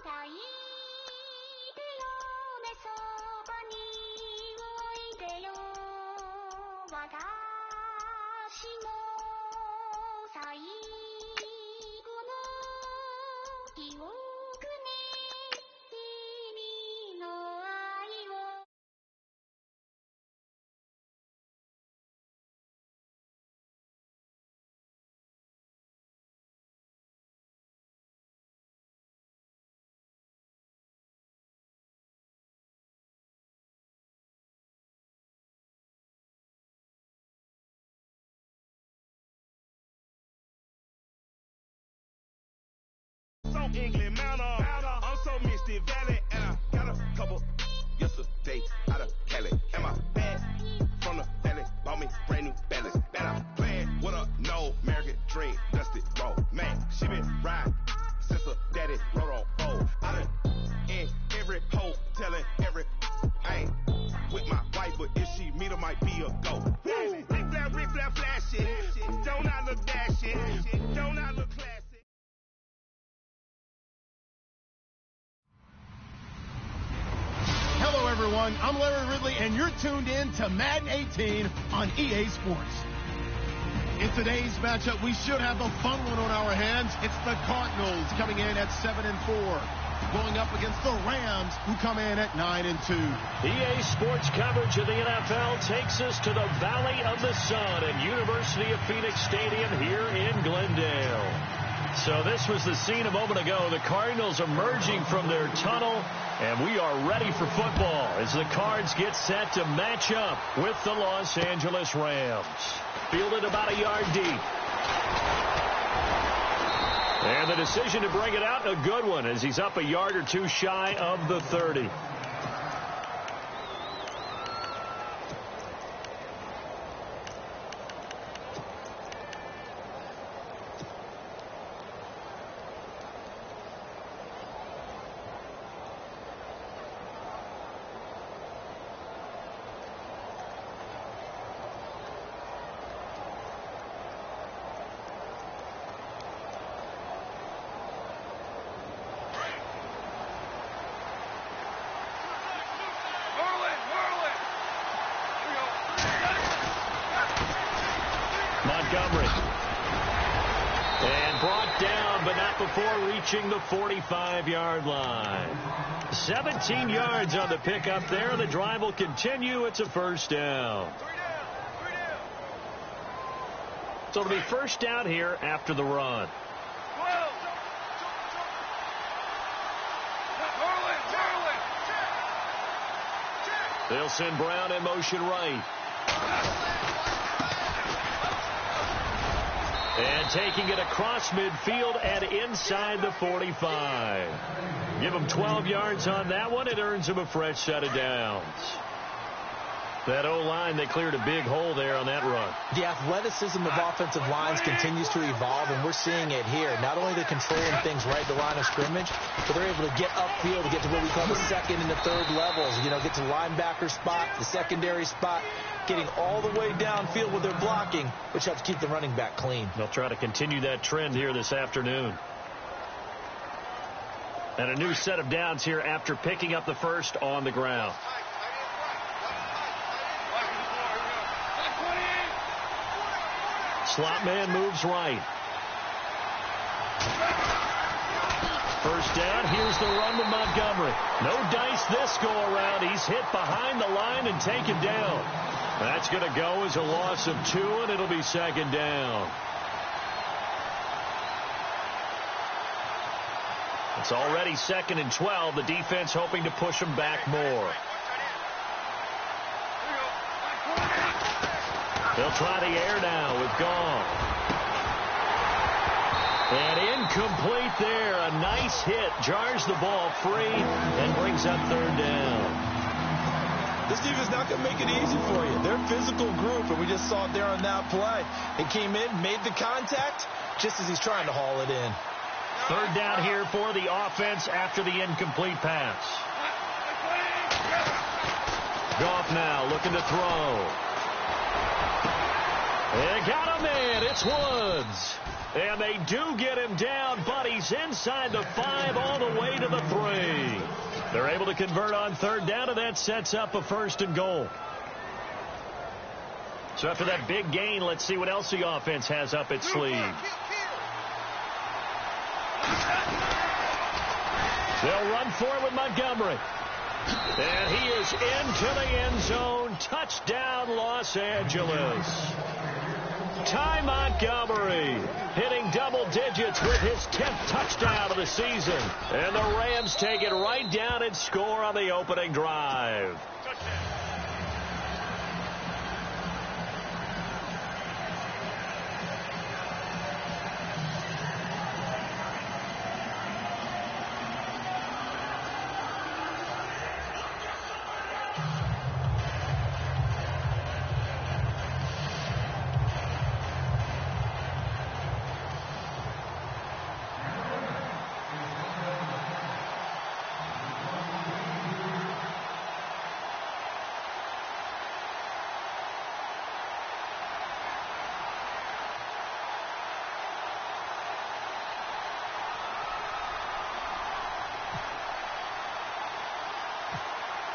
抱いてよねそばにおいでよ私の最後の記憶ね君の愛をEngland, Mount I'm so Mystic Valley, and I got a couple yesterday out of Cali. And my bag from the valley bought me brand new balance. And I'm playing with a no American dream, dusty roll. Man, she been riding since her daddy rode on bold. I done in every hole, telling every I ain't with my wife, but if she meet her, might be a go. Rick flat, flashing. Don't I look dashing? Don't I look classy? Hello, everyone. I'm Larry Ridley, and you're tuned in to Madden 18 on EA Sports. In today's matchup, we should have a fun one on our hands. It's the Cardinals coming in at 7-4, going up against the Rams, who come in at 9-2. EA Sports coverage of the NFL takes us to the Valley of the Sun at University of Phoenix Stadium here in Glendale. So this was the scene a moment ago. The Cardinals emerging from their tunnel, and we are ready for football as the Cards get set to match up with the Los Angeles Rams. Fielded about a yard deep. And the decision to bring it out, a good one, as he's up a yard or two shy of the 30. Montgomery. And brought down, but not before reaching the 45-yard line. 17 yards on the pickup there. The drive will continue. It's a first down. So it'll be first down here after the run. They'll send Brown in motion right. And taking it across midfield and inside the 45. Give him 12 yards on that one. It earns him a fresh set of downs. That O-line, they cleared a big hole there on that run. The athleticism of offensive lines continues to evolve, and we're seeing it here. Not only they're controlling things right at the line of scrimmage, but they're able to get upfield to get to what we call the second and the third levels. You know, get to the linebacker spot, the secondary spot, getting all the way downfield with their blocking, which helps keep the running back clean. They'll try to continue that trend here this afternoon. And a new set of downs here after picking up the first on the ground. Slot man moves right. First down. Here's the run with Montgomery. No dice this go around. He's hit behind the line and taken down. That's going to go as a loss of 2, and it'll be second down. It's already 2nd and 12. The defense hoping to push them back more. They'll try the air now with Goff. And incomplete there. A nice hit. Jars the ball free and brings up third down. This defense not going to make it easy for you. They're a physical group, and we just saw it there on that play. He came in, made the contact, just as he's trying to haul it in. Third down here for the offense after the incomplete pass. Goff now looking to throw. They got him in. It's Woods. And they do get him down, but he's inside the 5 all the way to the 3. They're able to convert on third down, and that sets up a 1st and goal. So after that big gain, let's see what else the offense has up its sleeve. They'll run forward with Montgomery. And he is into the end zone. Touchdown, Los Angeles. Ty Montgomery hitting double digits with his 10th touchdown of the season. And the Rams take it right down and score on the opening drive.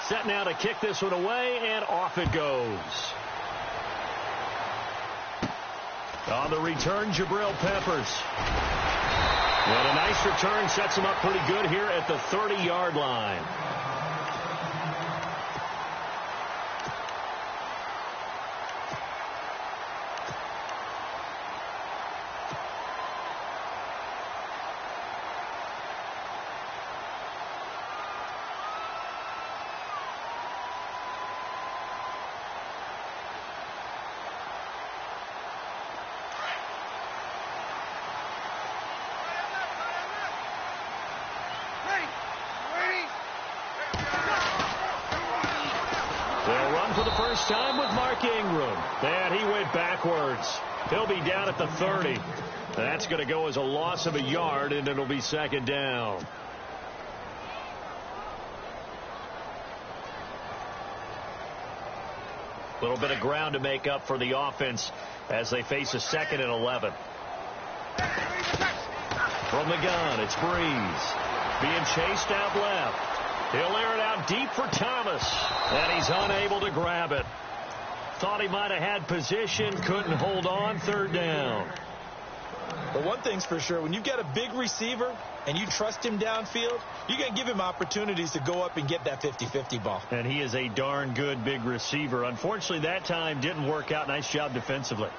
Set now to kick this one away, and off it goes. On the return, Jabril Peppers. And a nice return sets him up pretty good here at the 30-yard line. They'll run for the first time with Mark Ingram. And he went backwards. He'll be down at the 30. That's going to go as a loss of a yard, and it'll be 2nd down. A little bit of ground to make up for the offense as they face a 2nd and 11. From the gun, it's Breeze. Being chased out left. He'll air it out deep for Thomas. And he's unable to grab it. Thought he might have had position. Couldn't hold on. 3rd down. But one thing's for sure. When you've got a big receiver and you trust him downfield, you're going to give him opportunities to go up and get that 50-50 ball. And he is a darn good big receiver. Unfortunately, that time didn't work out. Nice job defensively.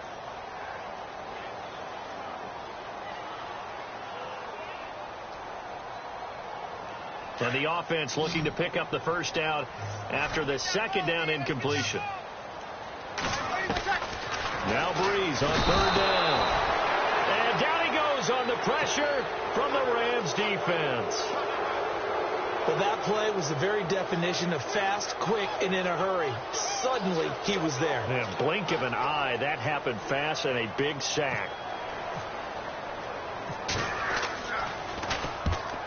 And the offense looking to pick up the first down after the 2nd down incompletion. Now Breeze on 3rd down. And down he goes on the pressure from the Rams defense. But that play was the very definition of fast, quick, and in a hurry. Suddenly, he was there. And blink of an eye, that happened fast, and a big sack.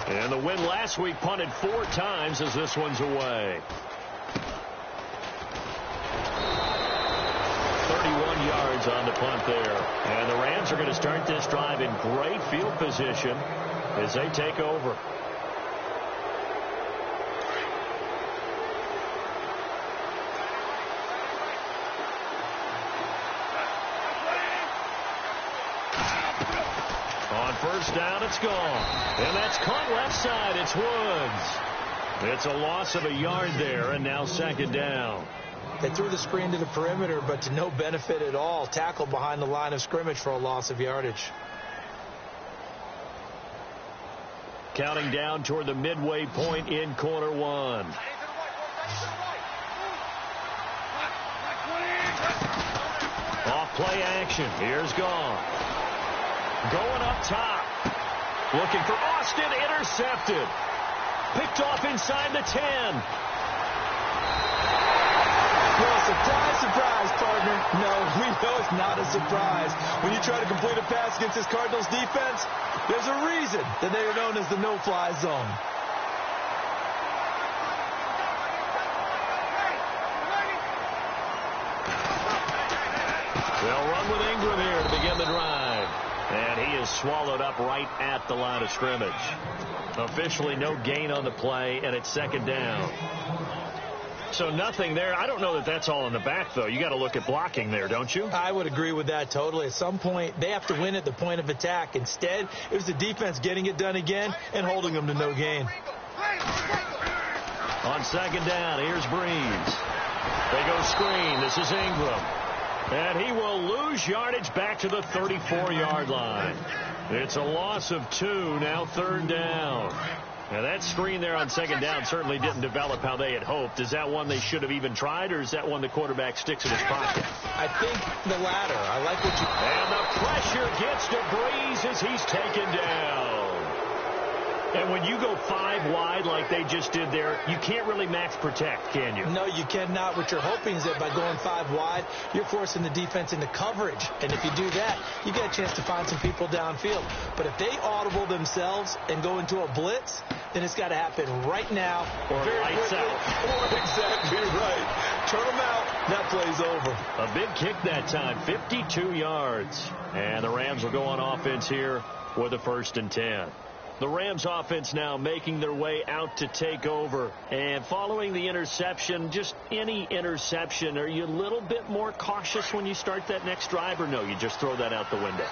And the win last week punted 4 times as this one's away. 31 yards on the punt there. And the Rams are going to start this drive in great field position as they take over. On 1st down, it's gone. And that's caught left side. It's Woods. It's a loss of a yard there, and now 2nd down. They threw the screen to the perimeter, but to no benefit at all. Tackled behind the line of scrimmage for a loss of yardage. Counting down toward the midway point in quarter 1. Off play action. Here's Gone. Going up top. Looking for Austin. Intercepted. Picked off inside the 10. Well, surprise, surprise, partner. No, we know it's not a surprise. When you try to complete a pass against this Cardinals defense, there's a reason that they are known as the no-fly zone. They'll run with Ingram here to begin the drive. And he is swallowed up right at the line of scrimmage. Officially no gain on the play, and it's second down. So nothing there. I don't know that that's all in the back, though. You got to look at blocking there, don't you? I would agree with that totally. At some point, they have to win at the point of attack. Instead, it was the defense getting it done again and holding them to no gain. On second down, here's Breeze. They go screen. This is Ingram. And he will lose yardage back to the 34-yard line. It's a loss of 2, now third down. Now, that screen there on second down certainly didn't develop how they had hoped. Is that one they should have even tried, or is that one the quarterback sticks in his pocket? I think the latter. I like what you... And the pressure gets to Breeze as he's taken down. And when you go 5 wide like they just did there, you can't really max protect, can you? No, you cannot. What you're hoping is that by going 5 wide, you're forcing the defense into coverage. And if you do that, you get a chance to find some people downfield. But if they audible themselves and go into a blitz, then it's got to happen right now. Or lights out. Or exactly right. Turn them out. That play's over. A big kick that time, 52 yards. And the Rams will go on offense here with a 1st and 10. The Rams offense now making their way out to take over. And following the interception, just any interception, are you a little bit more cautious when you start that next drive, or no, you just throw that out the window?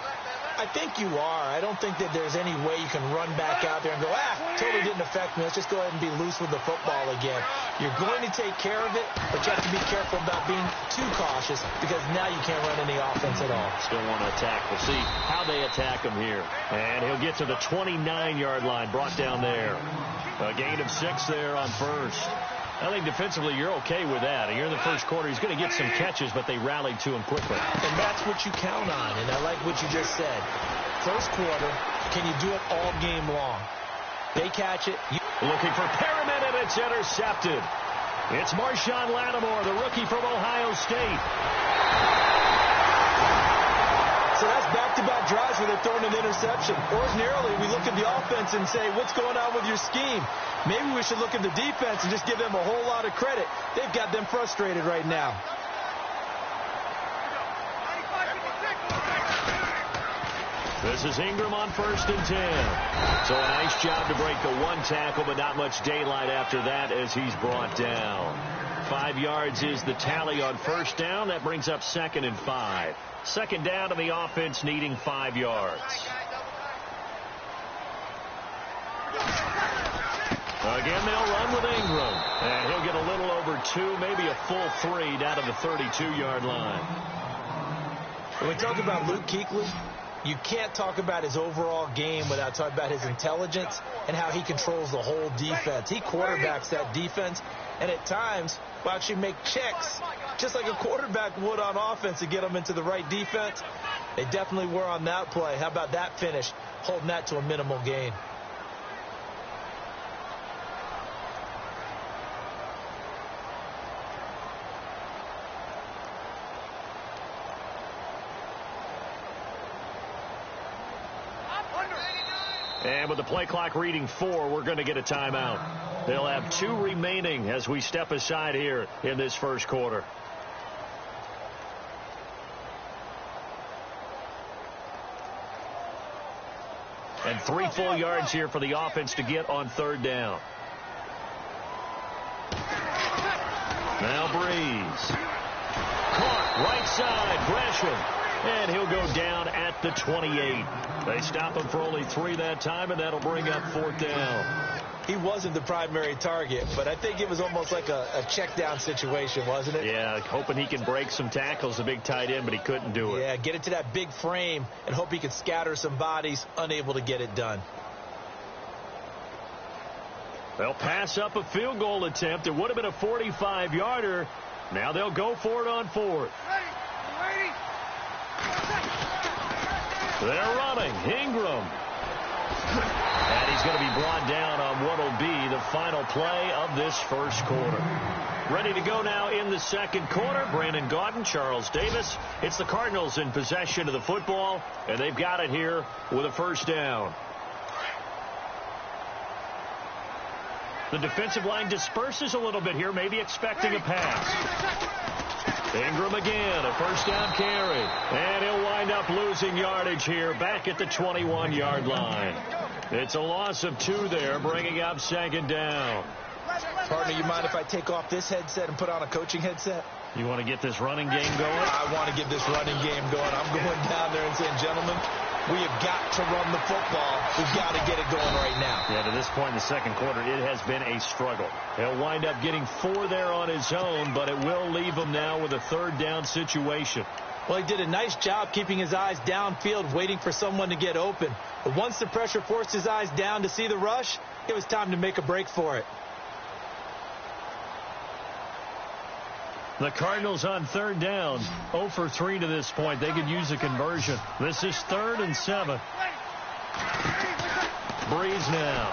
I think you are. I don't think that there's any way you can run back out there and go, totally didn't affect me. Let's just go ahead and be loose with the football again. You're going to take care of it, but you have to be careful about being too cautious because now you can't run any offense at all. Still want to attack. We'll see how they attack him here. And he'll get to the 29-yard line, brought down there. A gain of 6 there on first. I think defensively you're okay with that. Here in the first quarter, he's going to get some catches, but they rallied to him quickly. And that's what you count on, and I like what you just said. First quarter, can you do it all game long? They catch it. Looking for Perriman, and it's intercepted. It's Marshawn Lattimore, the rookie from Ohio State. So that's back-to-back drives where they're throwing an interception. Ordinarily, we look at the offense and say, what's going on with your scheme? Maybe we should look at the defense and just give them a whole lot of credit. They've got them frustrated right now. This is Ingram on 1st and 10. So a nice job to break the 1 tackle, but not much daylight after that as he's brought down. 5 yards is the tally on 1st down. That brings up 2nd and 5. 2nd down, and the offense needing 5 yards. Again, they'll run with Ingram. And he'll get a little over 2, maybe a full 3 down to the 32-yard line. When we talk about Luke Kuechly, you can't talk about his overall game without talking about his intelligence and how he controls the whole defense. He quarterbacks that defense, and at times will actually make checks just like a quarterback would on offense to get them into the right defense. They definitely were on that play. How about that finish, holding that to a minimal gain? And with the play clock reading 4, we're going to get a timeout. They'll have 2 remaining as we step aside here in this first quarter. And 3 full yards here for the offense to get on 3rd down. Now Breeze. Caught right side, Gresham. And he'll go down at the 28. They stop him for only 3 that time, and that'll bring up 4th down. He wasn't the primary target, but I think it was almost like a check down situation, wasn't it? Yeah, hoping he can break some tackles, a big tight end, but he couldn't do it. Yeah, get it to that big frame and hope he could scatter some bodies, unable to get it done. They'll pass up a field goal attempt. It would have been a 45-yarder. Now they'll go for it on 4th. They're running. Ingram. And he's going to be brought down on what will be the final play of this first quarter. Ready to go now in the second quarter. Brandon Gaudin, Charles Davis. It's the Cardinals in possession of the football, and they've got it here with a 1st down. The defensive line disperses a little bit here, maybe expecting a pass. Ingram again, a first down carry. And he'll wind up losing yardage here back at the 21-yard line. It's a loss of 2 there, bringing up second down. Partner, you mind if I take off this headset and put on a coaching headset? You want to get this running game going? I want to get this running game going. I'm going down there and saying, gentlemen, we have got to run the football. We've got to get it going right now. Yeah, to this point in the second quarter, it has been a struggle. He'll wind up getting 4 there on his own, but it will leave him now with a third down situation. Well, he did a nice job keeping his eyes downfield, waiting for someone to get open. But once the pressure forced his eyes down to see the rush, it was time to make a break for it. The Cardinals on third down, 0 for 3 to this point. They could use a conversion. This is 3rd and 7. Breeze now.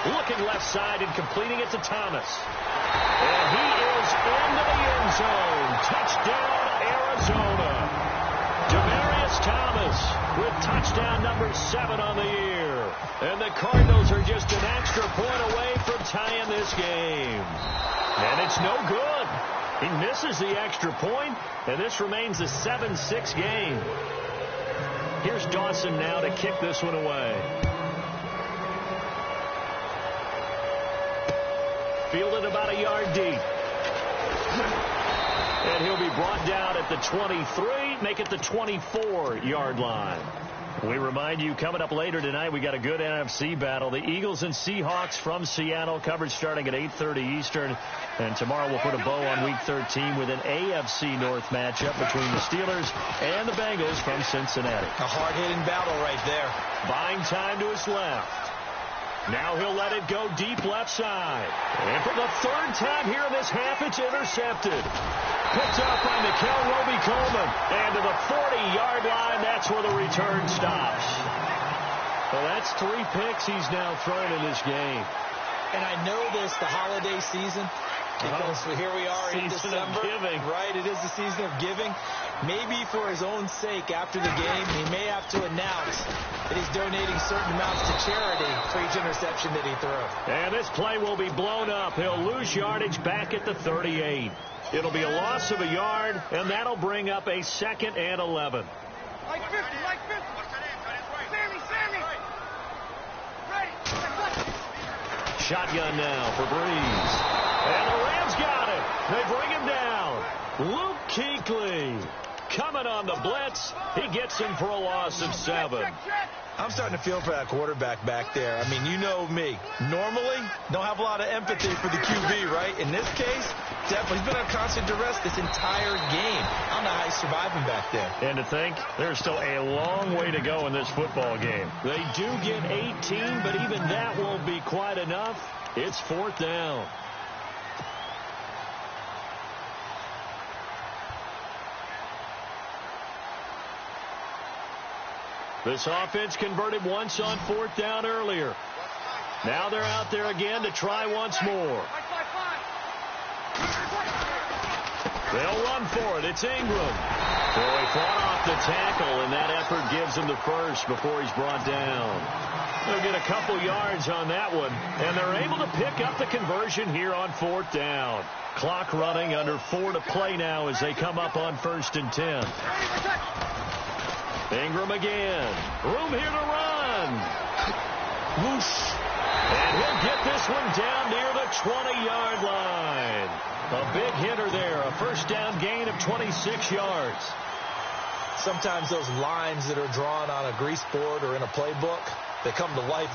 Looking left side and completing it to Thomas. And he is into the end zone. Touchdown, Arizona. Demaryius Thomas with touchdown number 7 on the year. And the Cardinals are just an extra point away from tying this game. And it's no good. He misses the extra point, and this remains a 7-6 game. Here's Dawson now to kick this one away. Fielded about a yard deep. And he'll be brought down at the 23, make it the 24-yard line. We remind you, coming up later tonight, we got a good NFC battle. The Eagles and Seahawks from Seattle, coverage starting at 8:30 Eastern. And tomorrow we'll put a bow on Week 13 with an AFC North matchup between the Steelers and the Bengals from Cincinnati. A hard-hitting battle right there. Buying time to his left. Now he'll let it go deep left side. And for the 3rd time here in this half, it's intercepted. Picked up by Nickel Roby-Coleman. And to the 40-yard line, that's where the return stops. Well, that's 3 picks he's now thrown in this game. And I know this, the holiday season, because here we are in December. Giving. Right, it is the season of giving. Maybe for his own sake, after the game, he may have to announce that he's donating certain amounts to charity for each interception that he throws. And this play will be blown up. He'll lose yardage back at the 38. It'll be a loss of a yard, and that'll bring up a 2nd and 11. Like 50, like 50. Sammy. Ready. Shotgun now for Breeze. And the Rams got it. They bring him down. Luke Kuechly coming on the blitz. He gets him for a loss of 7. I'm starting to feel for that quarterback back there. I mean, you know me. Normally, don't have a lot of empathy for the QB, right? In this case, definitely. He's been on constant duress this entire game. I don't know how he's surviving back there. And to think, there's still a long way to go in this football game. They do get 18, but even that won't be quite enough. It's 4th down. This offense converted once on 4th down earlier. Now they're out there again to try once more. They'll run for it. It's Ingram. So he fought off the tackle, and that effort gives him the first before he's brought down. They'll get a couple yards on that one, and they're able to pick up the conversion here on 4th down. Clock running, under 4 to play now as they come up on 1st and 10. Ingram again. Room here to run. Whoosh. And he'll get this one down near the 20-yard line. A big hitter there. A first down gain of 26 yards. Sometimes those lines that are drawn on a grease board or in a playbook, they come to life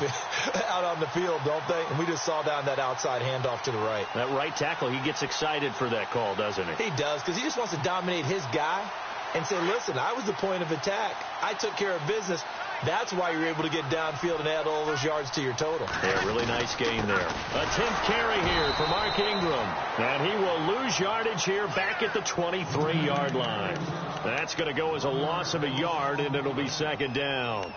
out on the field, don't they? And we just saw down that outside handoff to the right. That right tackle, he gets excited for that call, doesn't he? He does, because he just wants to dominate his guy and say, listen, I was the point of attack. I took care of business. That's why you're able to get downfield and add all those yards to your total. Yeah, really nice gain there. A 10th carry here for Mark Ingram. And he will lose yardage here back at the 23-yard line. That's going to go as a loss of a yard, and it'll be 2nd down.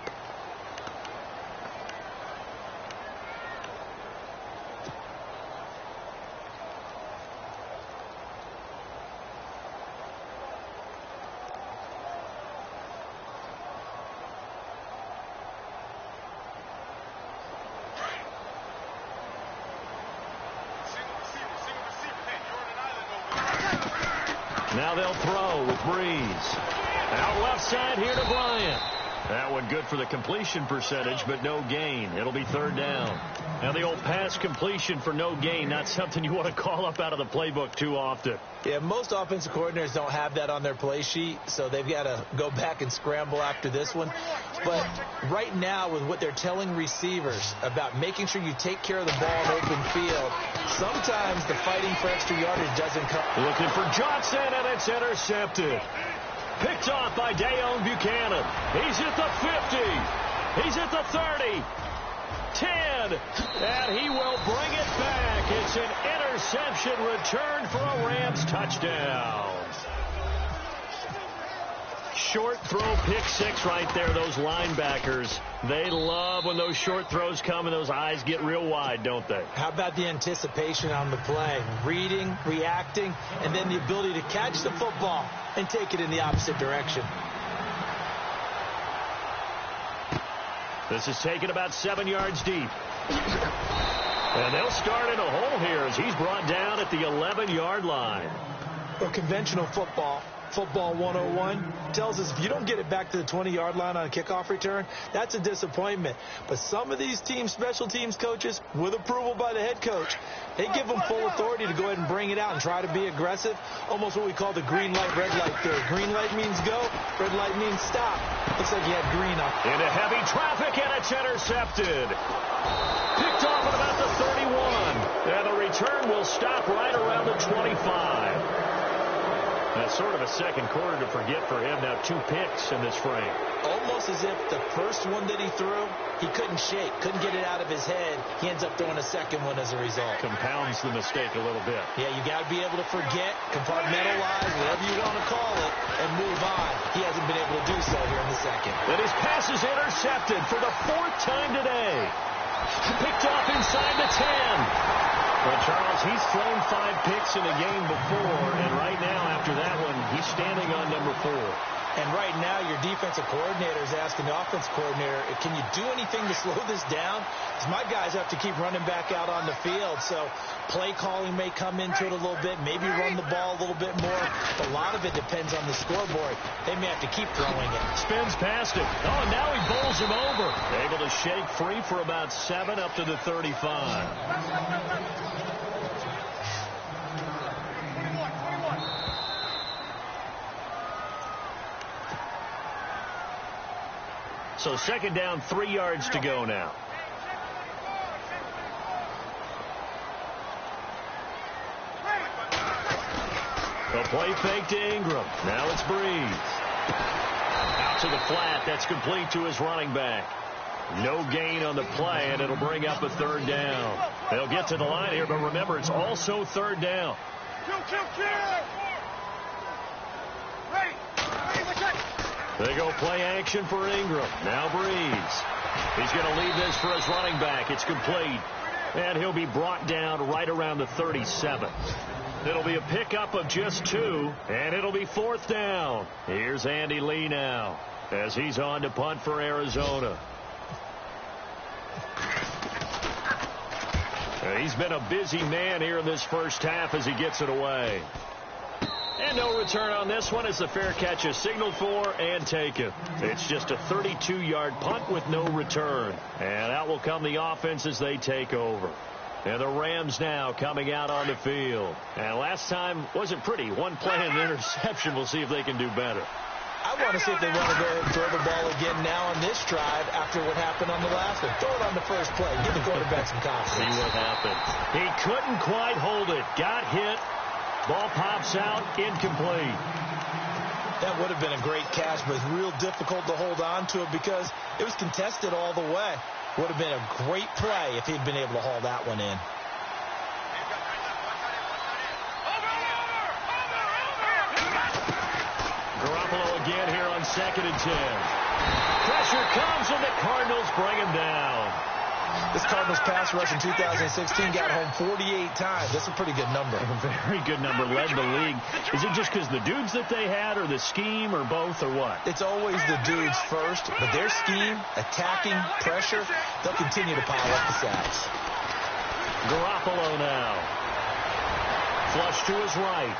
Now they'll throw with Breeze. Out left side here to Bryant. That one good for the completion percentage, but no gain. It'll be third down. Now the old pass completion for no gain, not something you want to call up out of the playbook too often. Yeah, most offensive coordinators don't have that on their play sheet, so they've got to go back and scramble after this one. But right now, with what they're telling receivers about making sure you take care of the ball in open field, sometimes the fighting for extra yardage doesn't come. Looking for Johnson, and it's intercepted. Picked off by Dayon Buchanan. He's at the 50. He's at the 30. 10. And he will bring it back. It's an interception return for a Rams touchdown. Short throw, pick six right there. Those linebackers, they love when those short throws come and those eyes get real wide, don't they? How about the anticipation on the play? Reading, reacting, and then the ability to catch the football and take it in the opposite direction. This is taken about 7 yards deep. And they'll start in a hole here as he's brought down at the 11-yard line. Well, conventional football 101, tells us if you don't get it back to the 20-yard line on a kickoff return, that's a disappointment. But some of these teams, special teams coaches, with approval by the head coach, they give them full authority to go ahead and bring it out and try to be aggressive, almost what we call the green light, red light theory. Green light means go, red light means stop. Looks like you had green up. Into heavy traffic, and it's intercepted. Picked off at about the 31. And the return will stop right around the 25. That's sort of a second quarter to forget for him. Now 2 picks in this frame. Almost as if the first one that he threw, he couldn't shake, couldn't get it out of his head. He ends up throwing a second one as a result. Compounds the mistake a little bit. Yeah, you got to be able to forget, compartmentalize, whatever you want to call it, and move on. He hasn't been able to do so here in the second. And his pass is intercepted for the 4th time today. Picked off inside the 10. Well, Charles, he's thrown 5 picks in a game before, and right now, after that one, he's standing on number 4. And right now, your defensive coordinator is asking the offensive coordinator, can you do anything to slow this down? Because my guys have to keep running back out on the field, so play calling may come into it a little bit, maybe run the ball a little bit more. A lot of it depends on the scoreboard. They may have to keep throwing it. Spins past it. Oh, and now he bowls him over. Able to shake free for about 7 up to the 35. So second down, 3 yards to go now. The play fake to Ingram. Now it's Breeze. Out to the flat. That's complete to his running back. No gain on the play, and it'll bring up a 3rd down. They'll get to the line here, but remember, it's also 3rd down. They go play action for Ingram. Now Breeze. He's going to leave this for his running back. It's complete. And he'll be brought down right around the 37. It'll be a pickup of just 2, and it'll be 4th down. Here's Andy Lee now as he's on to punt for Arizona. He's been a busy man here in this first half as he gets it away. And no return on this one as the fair catch is signaled for and taken. It's just a 32-yard punt with no return. And out will come the offense as they take over. And the Rams now coming out on the field. And last time wasn't pretty. One play and an interception. We'll see if they can do better. I want to see if they want to go ahead and throw the ball again now on this drive after what happened on the last one. Throw it on the first play. Give the quarterback some confidence. See what happens. He couldn't quite hold it. Got hit. Ball pops out, incomplete. That would have been a great catch, but it's real difficult to hold on to it because it was contested all the way. Would have been a great play if he'd been able to haul that one in. Garoppolo again here on 2nd and 10. Pressure comes, and the Cardinals bring him down. This Cardinals pass rush in 2016 got home 48 times. That's a pretty good number. A very good number, led the league. Is it just because the dudes that they had, or the scheme, or both, or what? It's always the dudes first, but their scheme, attacking, pressure, they'll continue to pile up the sacks. Garoppolo now. Flush to his right.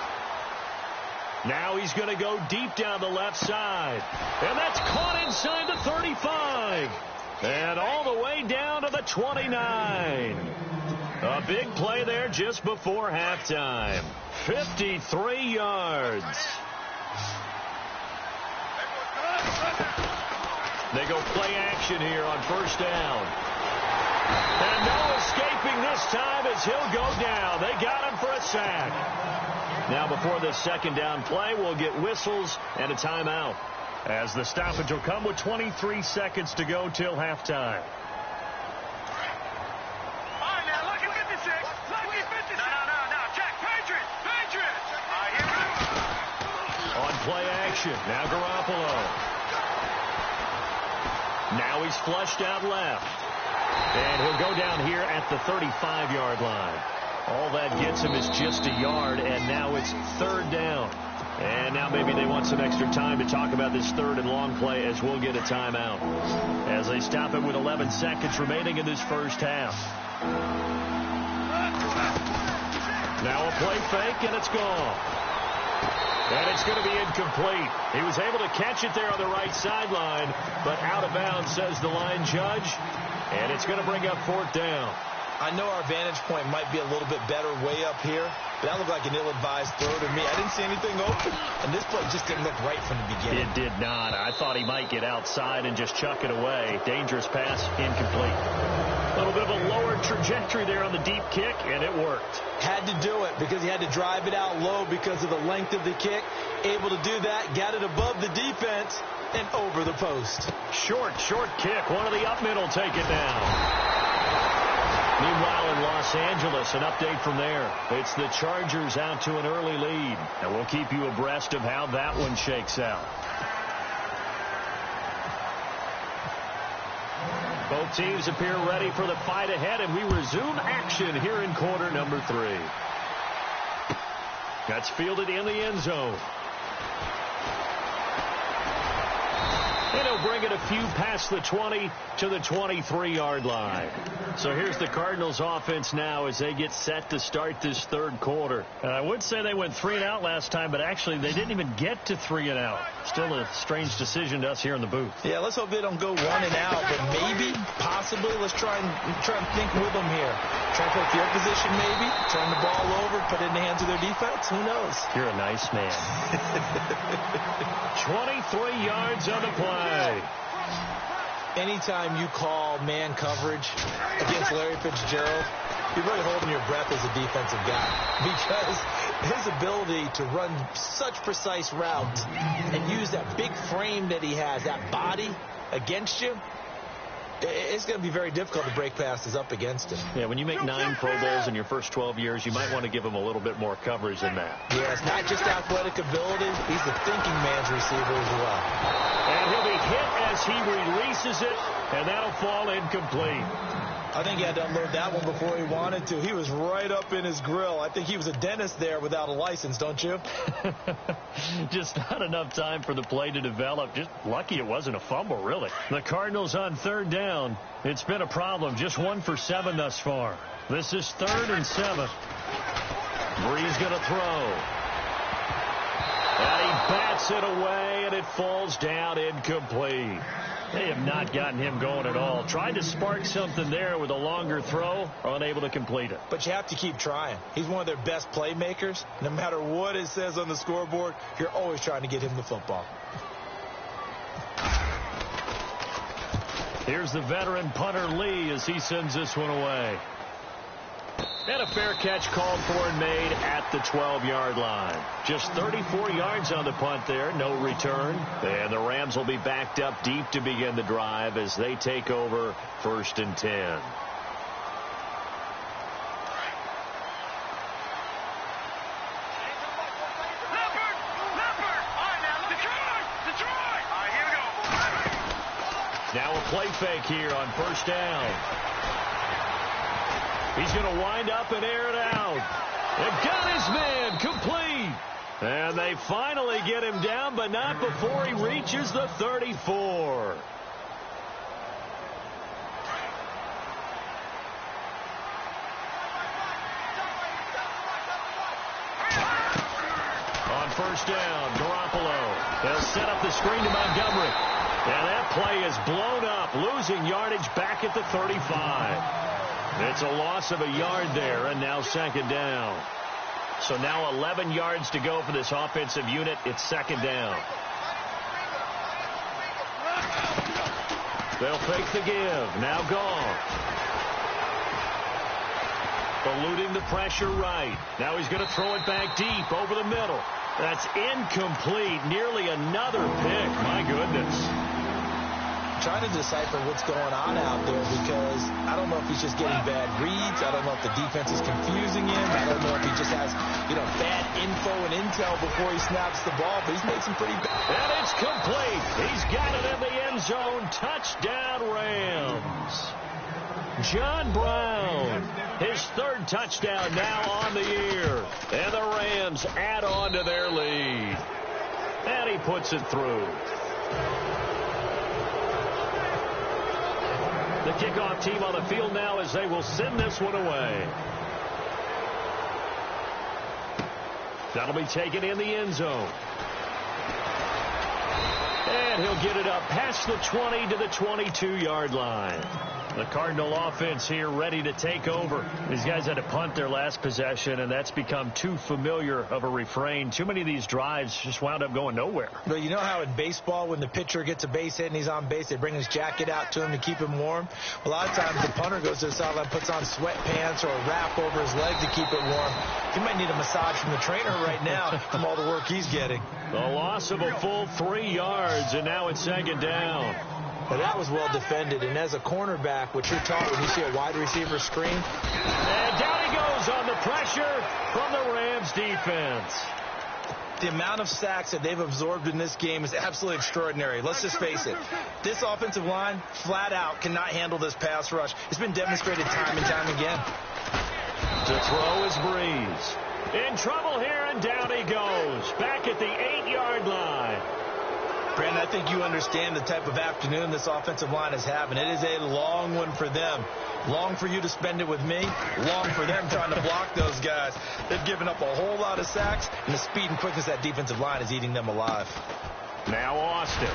Now he's going to go deep down the left side. And that's caught inside the 35. And all the way down to the 29. A big play there just before halftime. 53 yards. They go play action here on first down. And no escaping this time as he'll go down. They got him for a sack. Now before this second down play, we'll get whistles and a timeout, as the stoppage will come with 23 seconds to go till halftime. All right, now, look at 56. Look at 56. No. Check. Patriots. Here we go. On play action, now Garoppolo. Now he's flushed out left. And he'll go down here at the 35-yard line. All that gets him is just a yard, and now it's third down. And now maybe they want some extra time to talk about this third and long play, as we'll get a timeout, as they stop it with 11 seconds remaining in this first half. Now a play fake, and it's gone. And it's going to be incomplete. He was able to catch it there on the right sideline, but out of bounds, says the line judge. And it's going to bring up fourth down. I know our vantage point might be a little bit better way up here, but that looked like an ill-advised throw to me. I didn't see anything open, and this play just didn't look right from the beginning. It did not. I thought he might get outside and just chuck it away. Dangerous pass, incomplete. A little bit of a lower trajectory there on the deep kick, and it worked. Had to do it because he had to drive it out low because of the length of the kick. Able to do that, got it above the defense and over the post. Short kick. One of the up middle take it down. Meanwhile, in Los Angeles, an update from there. It's the Chargers out to an early lead, and we'll keep you abreast of how that one shakes out. Both teams appear ready for the fight ahead, and we resume action here in quarter number 3. That's fielded in the end zone. And he'll bring it a few past the 20 to the 23-yard line. So here's the Cardinals offense now as they get set to start this third quarter. I would say they went 3 and out last time, but actually they didn't even get to 3 and out. Still a strange decision to us here in the booth. Yeah, let's hope they don't go 1 and out, but maybe, possibly, let's try and think with them here. Try to play field position maybe, turn the ball over, put it in the hands of their defense. Who knows? You're a nice man. 23 yards on the play. Anytime you call man coverage against Larry Fitzgerald, you're really holding your breath as a defensive guy, because his ability to run such precise routes and use that big frame that he has, that body against you, it's going to be very difficult to break passes up against him. Yeah, when you make 9 Pro Bowls in your first 12 years, you might want to give him a little bit more coverage than that. Yeah, it's not just athletic ability. He's the thinking man's receiver as well. And he'll be hit as he releases it, and that'll fall incomplete. I think he had to unload that one before he wanted to. He was right up in his grill. I think he was a dentist there without a license, don't you? Just not enough time for the play to develop. Just lucky it wasn't a fumble, really. The Cardinals on third down. It's been a problem. Just 1 for 7 thus far. This is 3rd and 7. Brees going to throw. And he bats it away, and it falls down incomplete. They have not gotten him going at all. Tried to spark something there with a longer throw, unable to complete it. But you have to keep trying. He's one of their best playmakers. No matter what it says on the scoreboard, you're always trying to get him the football. Here's the veteran punter Lee as he sends this one away. And a fair catch called for and made at the 12-yard line. Just 34 yards on the punt there, no return. And the Rams will be backed up deep to begin the drive as they take over 1st and 10. Now a play fake here on first down. He's going to wind up and air it out. They've got his man complete. And they finally get him down, but not before he reaches the 34. On first down. Garoppolo. They'll set up the screen to Montgomery. And that play is blown up, losing yardage back at the 35. It's a loss of a yard there, and now second down. So now 11 yards to go for this offensive unit. It's second down. They'll fake the give. Now gone. Eluding the pressure right. Now he's going to throw it back deep over the middle. That's incomplete. Nearly another pick. My goodness. Trying to decipher what's going on out there because I don't know if he's just getting bad reads. I don't know if the defense is confusing him. I don't know if he just has, bad info and intel before he snaps the ball, but he's made some pretty bad. And it's complete. He's got it in the end zone. Touchdown, Rams. John Brown, his third touchdown now on the year. And the Rams add on to their lead. And he puts it through. The kickoff team on the field now as they will send this one away. That'll be taken in the end zone. And he'll get it up past the 20 to the 22-yard line. The Cardinal offense here ready to take over. These guys had to punt their last possession, and that's become too familiar of a refrain. Too many of these drives just wound up going nowhere. But you know how in baseball, when the pitcher gets a base hit and he's on base, they bring his jacket out to him to keep him warm? A lot of times the punter goes to the sideline, puts on sweatpants or a wrap over his leg to keep it warm. He might need a massage from the trainer right now from all the work he's getting. The loss of a full 3 yards, and now it's second down. Well, that was well defended, and as a cornerback, what you're taught when you see a wide receiver screen. And down he goes on the pressure from the Rams defense. The amount of sacks that they've absorbed in this game is absolutely extraordinary. Let's just face it. This offensive line, flat out, cannot handle this pass rush. It's been demonstrated time and time again. To throw is Breeze. In trouble here, and down he goes. Back at the 8-yard line. Brandon, I think you understand the type of afternoon this offensive line is having. It is a long one for them. Long for you to spend it with me. Long for them trying to block those guys. They've given up a whole lot of sacks, and the speed and quickness of that defensive line is eating them alive. Now Austin.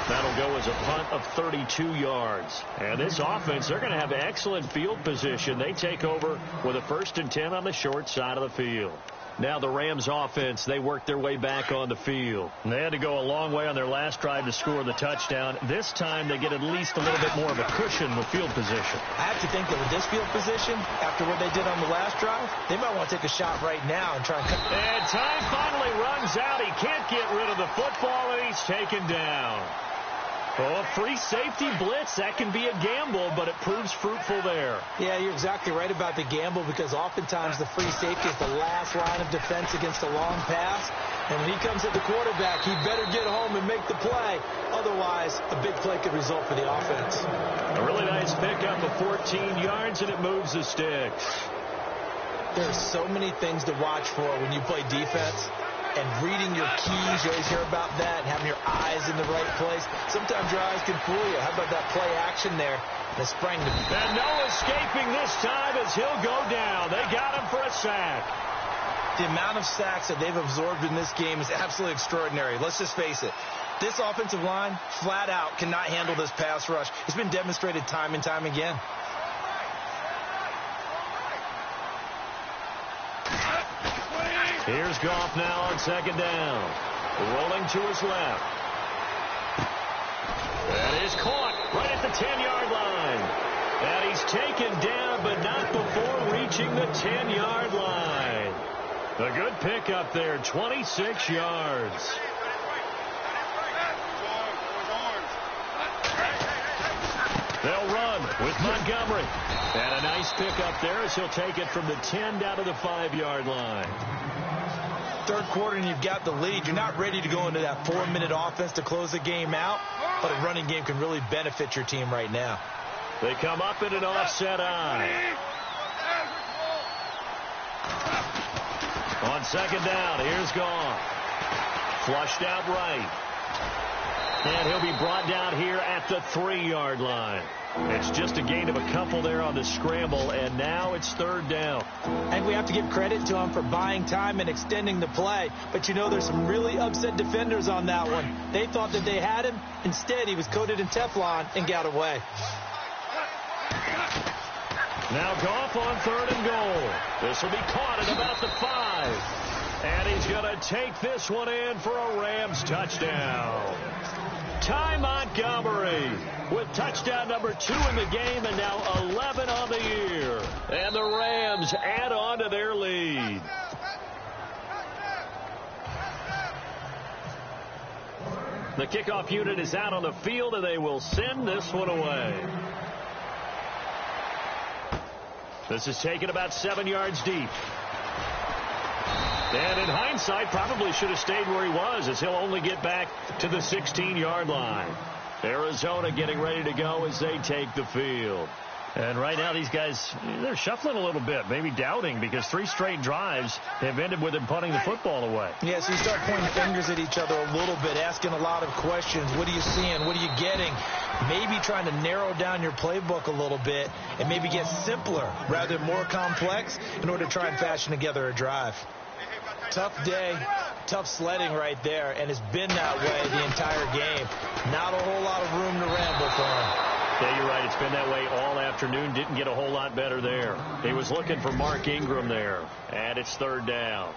That'll go as a punt of 32 yards. And this offense, they're going to have excellent field position. They take over with a 1st and 10 on the short side of the field. Now the Rams offense, they work their way back on the field. And they had to go a long way on their last drive to score the touchdown. This time they get at least a little bit more of a cushion with field position. I have to think that with this field position, after what they did on the last drive, they might want to take a shot right now and try and cut. And time finally runs out. He can't get rid of the football, and he's taken down. Oh, a free safety blitz, that can be a gamble, but it proves fruitful there. Yeah, you're exactly right about the gamble because oftentimes the free safety is the last line of defense against a long pass. And when he comes at the quarterback, he better get home and make the play. Otherwise, a big play could result for the offense. A really nice pickup of 14 yards, and it moves the sticks. There's so many things to watch for when you play defense. And reading your keys, you always hear about that, and having your eyes in the right place. Sometimes your eyes can fool you. How about that play action there? And it sprang to... And no escaping this time as he'll go down. They got him for a sack. The amount of sacks that they've absorbed in this game is absolutely extraordinary. Let's just face it. This offensive line, flat out, cannot handle this pass rush. It's been demonstrated time and time again. Here's Goff now on second down. Rolling to his left. That is caught right at the 10-yard line. And he's taken down, but not before reaching the 10-yard line. A good pickup there, 26 yards. They'll run with Montgomery. And a nice pickup there as he'll take it from the 10 down to the 5-yard line. Third quarter and you've got the lead. You're not ready to go into that 4-minute offense to close the game out, but a running game can really benefit your team right now. They come up in an offset eye. On second down, here's Goff. Flushed out right. And he'll be brought down here at the 3-yard line. It's just a gain of a couple there on the scramble, and now it's 3rd down. And we have to give credit to him for buying time and extending the play. But, you know, there's some really upset defenders on that one. They thought that they had him. Instead, he was coated in Teflon and got away. Now Goff on 3rd and goal. This will be caught at about the 5. And he's going to take this one in for a Rams touchdown. Ty Montgomery with touchdown number 2 in the game and now 11 on the year. And the Rams add on to their lead. The kickoff unit is out on the field, and they will send this one away. This is taken about 7 yards deep. And in hindsight, probably should have stayed where he was, as he'll only get back to the 16-yard line. Arizona getting ready to go as they take the field. And right now, these guys, they're shuffling a little bit, maybe doubting, because 3 straight drives have ended with them punting the football away. Yeah, so you start pointing fingers at each other a little bit, asking a lot of questions. What are you seeing? What are you getting? Maybe trying to narrow down your playbook a little bit and maybe get simpler rather than more complex in order to try and fashion together a drive. Tough day, tough sledding right there, and it's been that way the entire game. Not a whole lot of room to ramble for him. Yeah, you're right. It's been that way all afternoon. Didn't get a whole lot better there. He was looking for Mark Ingram there, and it's 3rd down.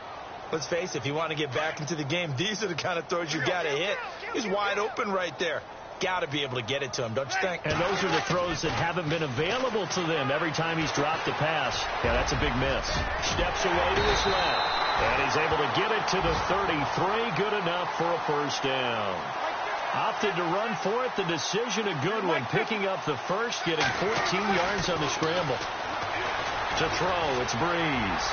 Let's face it, if you want to get back into the game, these are the kind of throws you got to hit. He's wide open right there. Got to be able to get it to him, don't you think? And those are the throws that haven't been available to them every time he's dropped a pass. Yeah, that's a big miss. Steps away to his left. And he's able to get it to the 33. Good enough for a 1st down. Opted to run for it. The decision a good one. Picking up the first, getting 14 yards on the scramble. To throw, it's Breeze.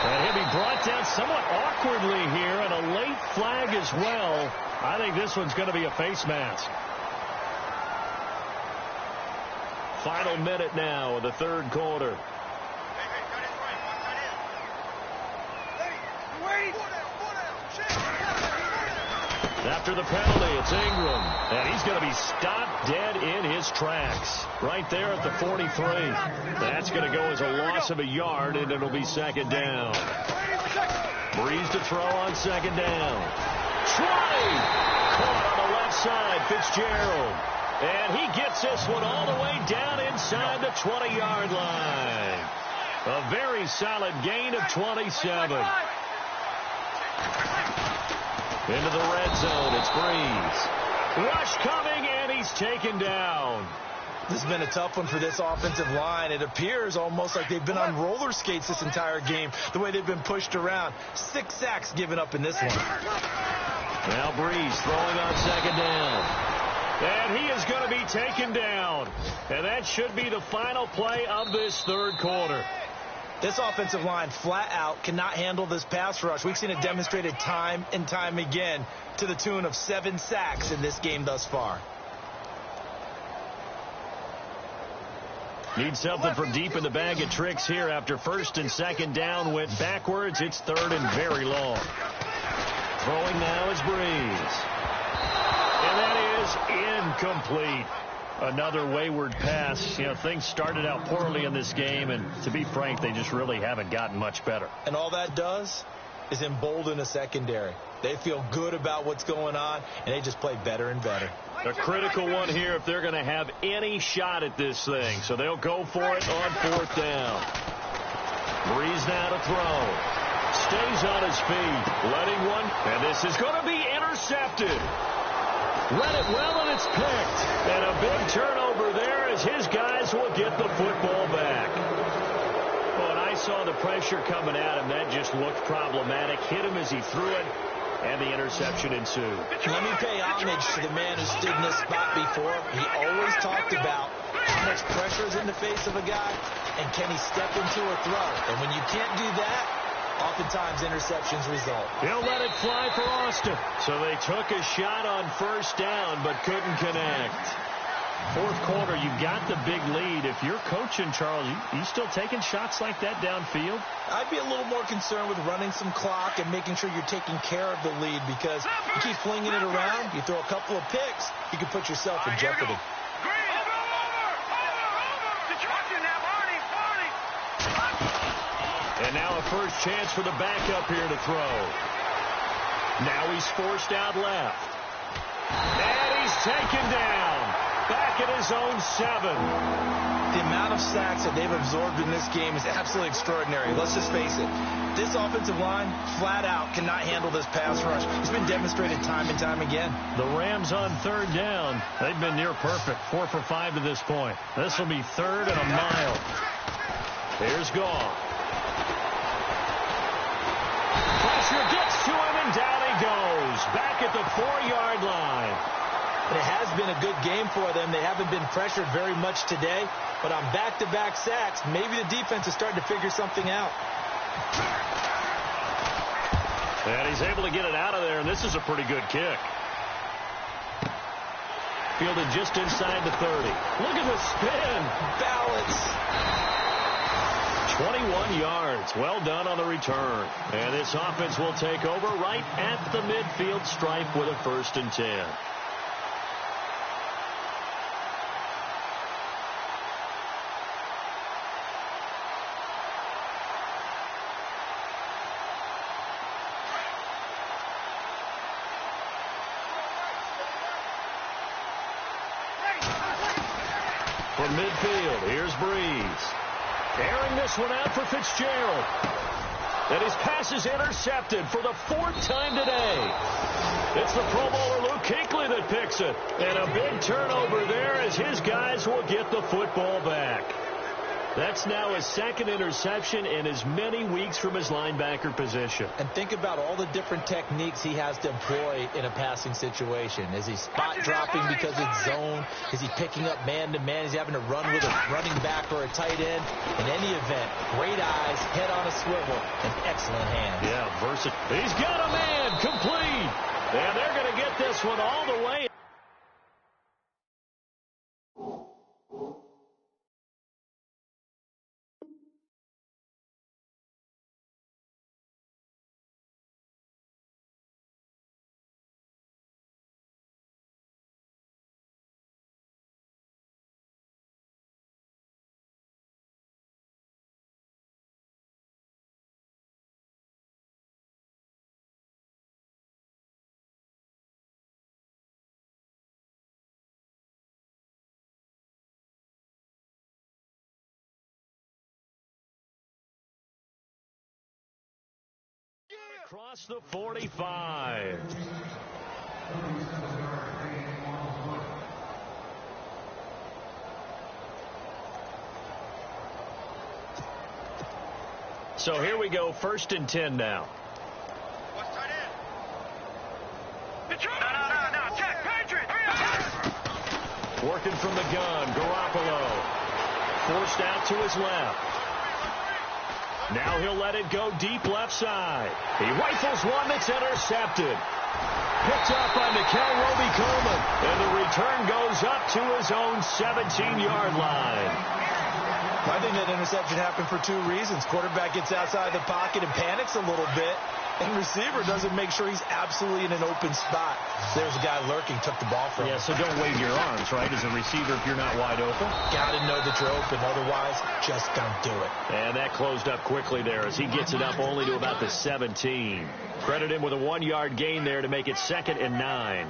And he'll be brought down somewhat awkwardly here, and a late flag as well. I think this one's going to be a face mask. Final minute now of the 3rd quarter. After the penalty, it's Ingram. And he's going to be stopped dead in his tracks. Right there at the 43. That's going to go as a loss of a yard, and it'll be 2nd down. Breeze to throw on 2nd down. 20! Caught on the left side, Fitzgerald. And he gets this one all the way down inside the 20-yard line. A very solid gain of 27. Into the red zone, it's Breeze. Rush coming, and he's taken down. This has been a tough one for this offensive line. It appears almost like they've been on roller skates this entire game, the way they've been pushed around. 6 sacks given up in this one. Now Breeze throwing on 2nd down. And he is going to be taken down. And that should be the final play of this 3rd quarter. This offensive line flat out cannot handle this pass rush. We've seen it demonstrated time and time again to the tune of 7 sacks in this game thus far. Need something from deep in the bag of tricks here after 1st and 2nd down went backwards. It's 3rd and very long. Throwing now is Breeze. And that is incomplete. Another wayward pass. You know, things started out poorly in this game, and to be frank, they just really haven't gotten much better. And all that does is embolden a secondary. They feel good about what's going on, and they just play better and better. A critical one here if they're going to have any shot at this thing. So they'll go for it on 4th down. Breeze now to throw. Stays on his feet. Letting one. And this is going to be intercepted. Read it well, and it's picked. And a big turnover there as his guys will get the football back. Well, and I saw the pressure coming at him. That just looked problematic. Hit him as he threw it, and the interception ensued. Let me pay homage to the man who stood in this spot before. He always talked about how much pressure is in the face of a guy, and can he step into a throw. And when you can't do that, oftentimes interceptions result. He'll let it fly for Austin. So they took a shot on 1st down, but couldn't connect. Fourth quarter, you got the big lead. If you're coaching, Charles, you still taking shots like that downfield? I'd be a little more concerned with running some clock and making sure you're taking care of the lead, because you keep flinging it around, you throw a couple of picks, you can put yourself in jeopardy. And now a first chance for the backup here to throw. Now he's forced out left. And he's taken down. Back at his own 7. The amount of sacks that they've absorbed in this game is absolutely extraordinary. Let's just face it. This offensive line, flat out, cannot handle this pass rush. It's been demonstrated time and time again. The Rams on third down. They've been near perfect. 4 for 5 to this point. This will be 3rd and a mile. Here's Goff. Pressure gets to him, and down he goes. Back at the 4-yard line. It has been a good game for them. They haven't been pressured very much today, but on back-to-back sacks, maybe the defense is starting to figure something out. And he's able to get it out of there, and this is a pretty good kick. Fielded just inside the 30. Look at the spin. Balance. 21 yards. Well done on the return. And this offense will take over right at the midfield stripe with a 1st and 10. From midfield, here's Breeze. Airing this one out for Fitzgerald. And his pass is intercepted for the 4th time today. It's the Pro Bowler Luke Kuechly that picks it. And a big turnover there as his guys will get the football back. That's now his 2nd interception in as many weeks from his linebacker position. And think about all the different techniques he has to employ in a passing situation. Is he spot dropping because it's zone? Is he picking up man-to-man? Is he having to run with a running back or a tight end? In any event, great eyes, head on a swivel, and excellent hands. Yeah, versatile. He's got a man complete. And they're going to get this one all the way. Across the 45. So here we go, 1st and 10 now. What's tight end? No. Check. Patriots. Working from the gun, Garoppolo. Forced out to his left. Now he'll let it go deep left side. He rifles one that's intercepted. Picked up by Mikel Roby-Coleman. And the return goes up to his own 17-yard line. I think that interception happened for 2 reasons. Quarterback gets outside the pocket and panics a little bit. And receiver doesn't make sure he's absolutely in an open spot. There's a guy lurking, took the ball from him. Yeah, so don't wave your arms, right, as a receiver if you're not wide open. Got to know that you're open. Otherwise, just don't do it. And that closed up quickly there as he gets it up only to about the 17. Credit him with a 1-yard gain there to make it 2nd and 9.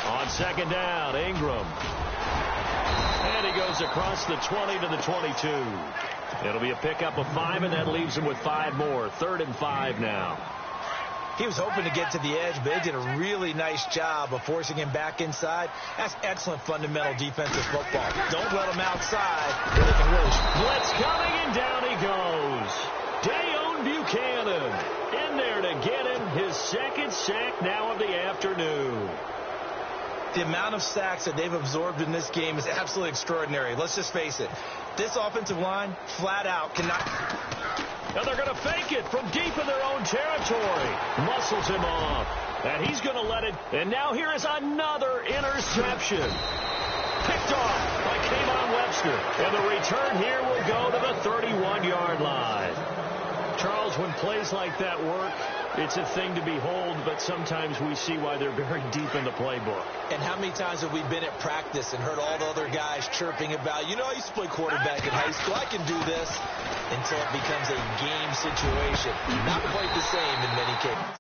On 2nd down, Ingram. And he goes across the 20 to the 22. It'll be a pickup of 5, and that leaves him with 5 more. 3rd and 5 now. He was hoping to get to the edge, but they did a really nice job of forcing him back inside. That's excellent fundamental defensive football. Don't let him outside where they can really... Blitz coming, and down he goes. Dayon Buchanan in there to get him his 2nd sack now of the afternoon. The amount of sacks that they've absorbed in this game is absolutely extraordinary. Let's just face it. This offensive line, flat out, cannot... Now they're going to fake it from deep in their own territory. Muscles him off. And he's going to let it. And now here is another interception. Picked off by Kayvon Webster. And the return here will go to the 31-yard line. Charles, when plays like that work, it's a thing to behold, but sometimes we see why they're very deep in the playbook. And how many times have we been at practice and heard all the other guys chirping about, you know, I used to play quarterback in high school, I can do this, until it becomes a game situation. Not quite the same in many cases.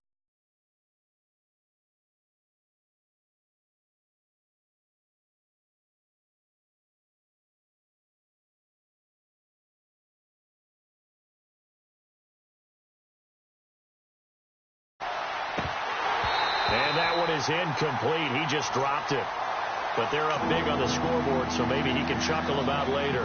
And that one is incomplete. He just dropped it. But they're up big on the scoreboard, so maybe he can chuckle about later.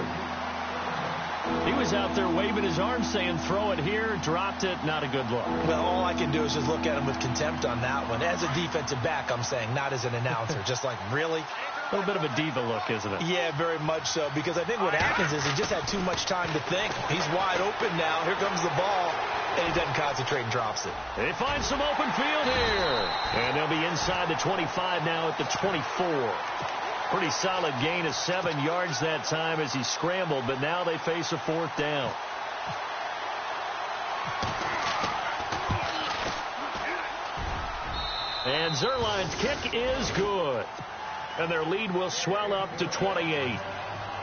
He was out there waving his arms saying, throw it here, dropped it, not a good look. Well, all I can do is just look at him with contempt on that one. As a defensive back, I'm saying, not as an announcer. Just like, really? A little bit of a diva look, isn't it? Yeah, very much so, because I think what happens is he just had too much time to think. He's wide open now. Here comes the ball, and he doesn't concentrate and drops it. They find some open field here. And they'll be inside the 25 now at the 24. Pretty solid gain of 7 yards that time as he scrambled, but now they face a 4th down. And Zuerlein's kick is good. And their lead will swell up to 28.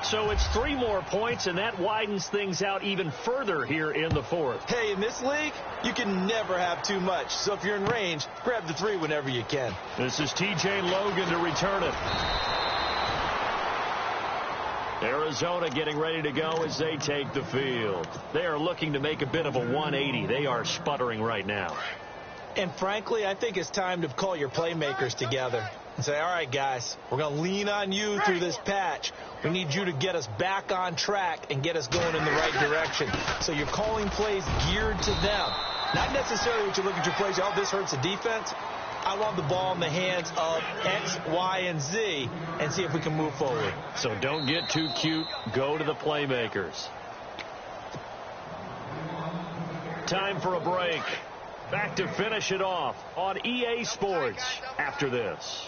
So it's 3 more points, and that widens things out even further here in the 4th. Hey, in this league, you can never have too much. So if you're in range, grab the 3 whenever you can. This is T.J. Logan to return it. Arizona getting ready to go as they take the field. They are looking to make a bit of a 180. They are sputtering right now. And frankly, I think it's time to call your playmakers together and say, all right, guys, we're going to lean on you through this patch. We need you to get us back on track and get us going in the right direction. So you're calling plays geared to them. Not necessarily what you look at your plays, oh, this hurts the defense. I want the ball in the hands of X, Y, and Z and see if we can move forward. So don't get too cute. Go to the playmakers. Time for a break. Back to finish it off on EA Sports after this.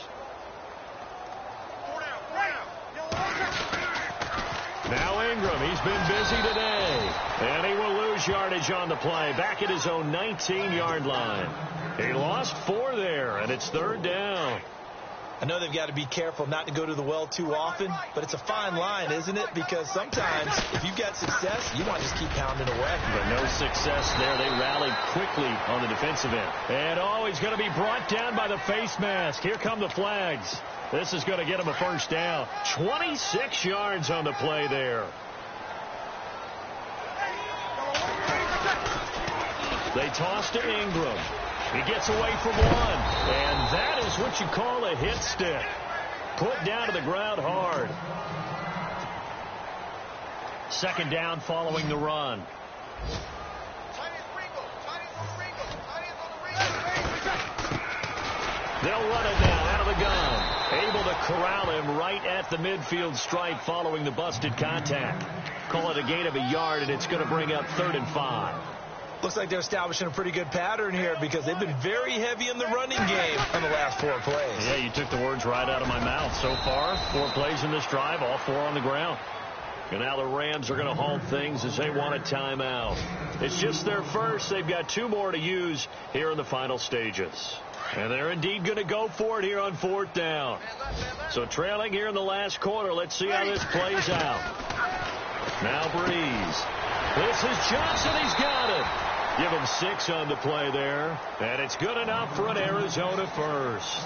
Now Ingram, he's been busy today. And he will lose yardage on the play. Back at his own 19-yard line. He lost 4 there, and it's 3rd down. I know they've got to be careful not to go to the well too often, but it's a fine line, isn't it? Because sometimes if you've got success, you want to just keep pounding away. But no success there. They rallied quickly on the defensive end. And he's going to be brought down by the face mask. Here come the flags. This is going to get him a 1st down. 26 yards on the play there. They toss to Ingram. He gets away from 1. And that is what you call a hit stick. Put down to the ground hard. 2nd down following the run. They'll run it now out of the gun. Able to corral him right at the midfield stripe following the busted contact. Call it a gain of a yard, and it's going to bring up 3rd and 5. Looks like they're establishing a pretty good pattern here because they've been very heavy in the running game on the last 4 plays. Yeah, you took the words right out of my mouth. So far, 4 plays in this drive, all 4 on the ground. And now the Rams are going to halt things as they want a timeout. It's just their first. They've got 2 more to use here in the final stages. And they're indeed going to go for it here on 4th down. So trailing here in the last quarter. Let's see how this plays out. Now Breeze. This is Johnson. He's got it. Give him 6 on the play there. And it's good enough for an Arizona first.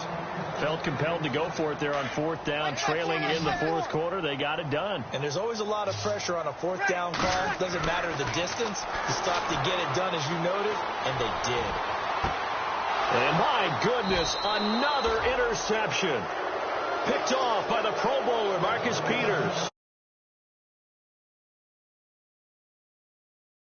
Felt compelled to go for it there on 4th down. Trailing in the 4th quarter. They got it done. And there's always a lot of pressure on a 4th down call. Doesn't matter the distance. You stop to get it done as you noted. And they did. And my goodness, another interception. Picked off by the Pro Bowler, Marcus Peters.